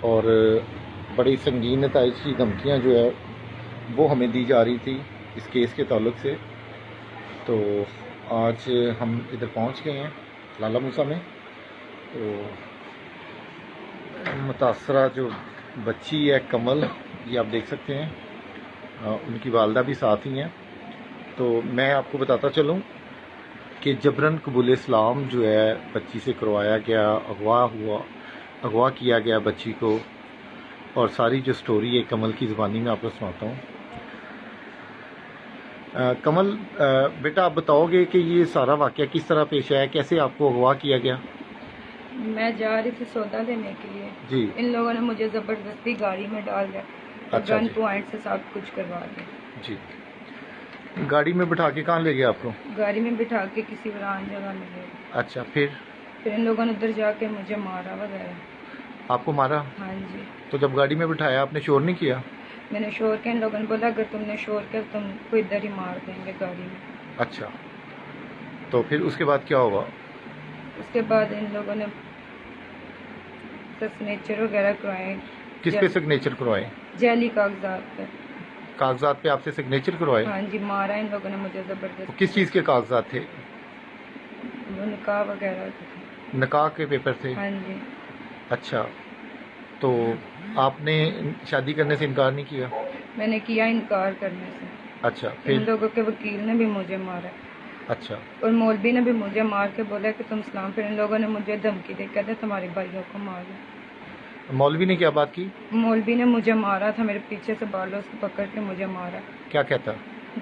اور بڑی سنگین نتائج کی دھمکیاں جو ہے وہ ہمیں دی جا رہی تھی اس کیس کے تعلق سے. تو آج ہم ادھر پہنچ گئے ہیں لالہ موسیٰ میں. تو متاثرہ جو بچی ہے کمل، یہ آپ دیکھ سکتے ہیں، ان کی والدہ بھی ساتھ ہی ہیں. تو میں آپ کو بتاتا چلوں کہ جبراً قبول اسلام جو ہے بچی سے کروایا گیا، اغوا کیا گیا بچی کو، اور ساری جو سٹوری ہے کمل کی زبانی میں آپ کو سناتا ہوں. کمل بیٹا، آپ بتاؤ گے کہ یہ سارا واقعہ کس طرح پیش آیا، کیسے آپ کو اغوا کیا گیا؟ میں جا رہی تھی سودا لینے کے لیے جی. ان لوگوں نے مجھے زبردستی گاڑی میں ڈال دیا، اچھا گن جی. پوائنٹ سے سب کچھ کروا دیا. جی. گاڑی میں بٹھا کے کہاں لے گیا آپ کو؟ گاڑی میں بٹھا کے کسی ویران جگہ میں لے گئے. اچھا، پھر ان لوگوں نے ادھر جا کے مجھے مارا وغیرہ. آپ کو مارا؟ ہاں جی. تو جب گاڑی میں بٹھایا آپ نے شور نہیں کیا؟ میں نے شور کیا، ان لوگوں نے بولا اگر تم نے شور کیا تم کو ادھر ہی مار دیں گے گاڑی میں. اچھا، تو پھر اس کے بعد کیا ہوا؟ اس کے بعد ان لوگوں نے سگنیچر وغیرہ کروائے. کس پہ سگنیچر کروائے؟ جعلی کاغذات پہ. کاغذات پہ آپ سے سگنیچر کروائے؟ ہاں جی، مارا ان لوگوں نے مجھے زبردست. کس چیز کے کاغذات تھے؟ وہ نکاح وغیرہ تھے. نکاح کے پیپر تھے؟ ہاں جی. اچھا، تو آپ نے شادی کرنے سے انکار نہیں کیا؟ میں نے کیا انکار کرنے سے. اچھا، ان پھر؟ لوگوں کے وکیل نے بھی مجھے مارا اچھا. اور مولوی نے بھی مجھے مار کے بولا کہ تم اسلام. پھر ان لوگوں نے مجھے دھمکی دے کہتے تمہارے بھائیوں کو مار دو. مولوی نے کیا بات کی؟ مولوی نے مجھے مارا تھا، میرے پیچھے سے بالوں سے پکڑ کے مجھے مارا. کیا کہتا؟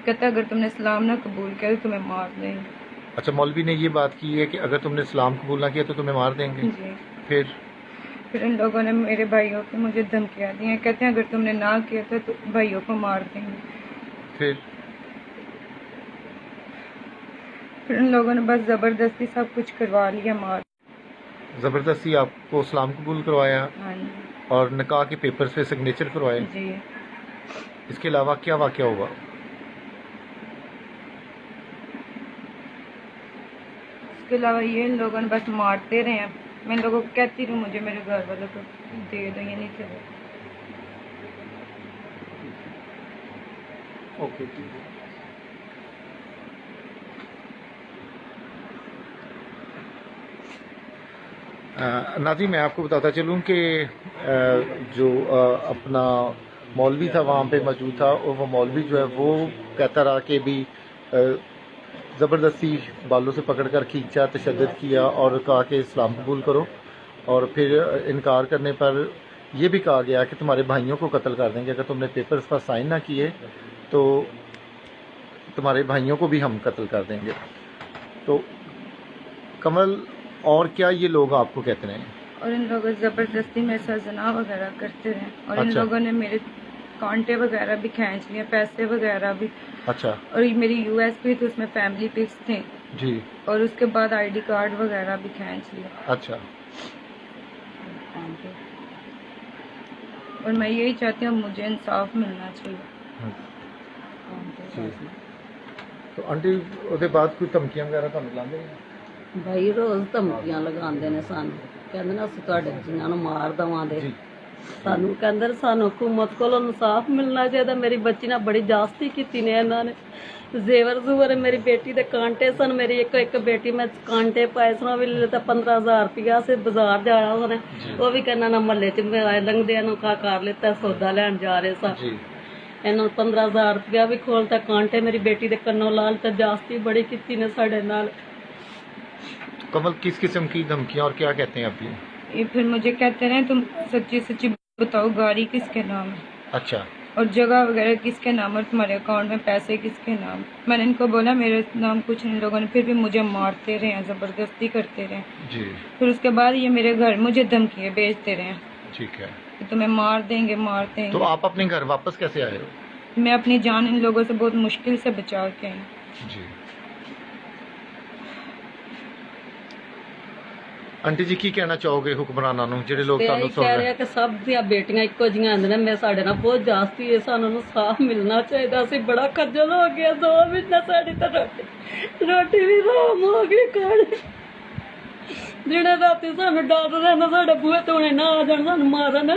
کہتا اگر تم نے اسلام نہ قبول کیا تو تمہیں مار دیں گے. اچھا، مولوی نے یہ بات کی ہے کہ اگر تم نے اسلام قبول نہ کیا تو تمہیں مار دیں گے؟ جی. پھر ان لوگوں نے میرے بھائیوں کو مجھے دھمکیاں دی ہیں، کہتے ہیں اگر تم نے نہ کیا تو بھائیوں کو مار دیں گے. پھر ان لوگوں نے بس زبردستی سب کچھ کروا لیا. مار زبردستی آپ کو اسلام قبول کروایا؟ ہاں جی. اور نکاح کے پیپرز پہ سگنیچر کروائے؟ جی. اس کے علاوہ کیا واقعہ ہوا؟ اس کے علاوہ یہ ان لوگوں نے بس مارتے رہے ہیں. میں ان لوگوں کو کہتی رہوں مجھے میرے گھر والوں کو دے دو، یہ نہیں تھے. اوکے. ناظرین، میں آپ کو بتاتا چلوں کہ جو اپنا مولوی تھا وہاں پہ موجود تھا، اور وہ مولوی جو ہے وہ کہتا رہا کہ بھی زبردستی بالوں سے پکڑ کر کھینچا، تشدد کیا اور کہا کہ اسلام قبول کرو. اور پھر انکار کرنے پر یہ بھی کہا گیا کہ تمہارے بھائیوں کو قتل کر دیں گے، اگر تم نے پیپرز پر سائن نہ کیے تو تمہارے بھائیوں کو بھی ہم قتل کر دیں گے. تو کمل، اور کیا یہ لوگ آپ کو کہتے ہیں؟ اور ان لوگوں زبردستی میرے ساتھ زنا وغیرہ کرتے رہے. اور ان اچھا. لوگوں نے میرے کانٹے وغیرہ بھی کھینچ لیے، پیسے وغیرہ بھی. اچھا. اور میری یو ایس پی تھی، اس میں فیملی پکس تھے. جی. اور اس کے بعد آئی ڈی کارڈ وغیرہ بھی کھینچ لیا. اچھا. اور میں یہی چاہتی ہوں مجھے انصاف ملنا چاہیے. جی. تو آنٹی وہ بعد کوئی دھمکیاں وغیرہ تو لگاندے ہیں؟ بھائی روز دھمکیاں لگاندے نے سانو، کہندے نے اسی تہاڈے جنہاں نوں مار دواں جی. سانو کہندے سانو حکومت کولوں انصاف ملنا چاہیے. میری بچی نے بڑی جاستی کیتی نے انہاں نے. زیور زور میری بیٹی دے کانٹے سن، میری ایک بیٹی میں کانٹے پائے سن، وہ بھی لیتا 15,000 روپیہ سے بازار جانا انہیں، وہ بھی کہنا نہ محلے چ لنگدے نوں کر لیتا سودا لین جا رہے سن. جی. انہوں 15,000 روپیہ بھی کھولتا، کانٹے میری بیٹی دے کنوں لال تے جاستی بڑی کیتی نے ساڈے نال. کمل، کس قسم کی دھمکیاں اور کیا کہتے ہیں آپ یہ؟ یہ پھر مجھے کہتے رہے تم سچی سچی بتاؤ گاڑی کس کے نام ہے، اچھا، اور جگہ وغیرہ کس کے نام، اور تمہارے اکاؤنٹ میں پیسے کس کے نام. میں نے ان کو بولا میرے نام کچھ نہیں. لوگوں نے پھر بھی مجھے مارتے رہے ہیں، زبردستی کرتے رہے. جی. پھر اس کے بعد یہ میرے گھر مجھے دھمکیاں بھیجتے رہے ٹھیک ہے. کہ تمہیں مار دیں گے مار دیں گے. تو آپ اپنے گھر واپس کیسے آئے ہو؟ میں اپنی جان ان لوگوں سے بہت مشکل سے بچا کے آئی. جی. آنٹی جی کی کہنا چاہو گے حکمرانوں نوں جڑے لوگ تانوں سن کہہ رہے رہے کہ سب دیا بیٹیاں ایکو جیاں ہندے نے، ساڈے نال بہت جاستی ہے، سانوں انصاف ملنا چاہیے. اسی بڑا خجل ہو گیا، 2 مہینے ساڈی تے روٹی بھی حرام ہو گئی کھانے. ਜਿਹੜੇ ਰਾਤੀ ਸਾਨੂੰ ਡਰ ਰਹਿੰਦਾ ਸਾਡੇ ਬੂਹੇ ਤੋੜੇ ਨਾ ਆ ਜਾਣ ਸਾਨੂੰ ਮਾਰਨ।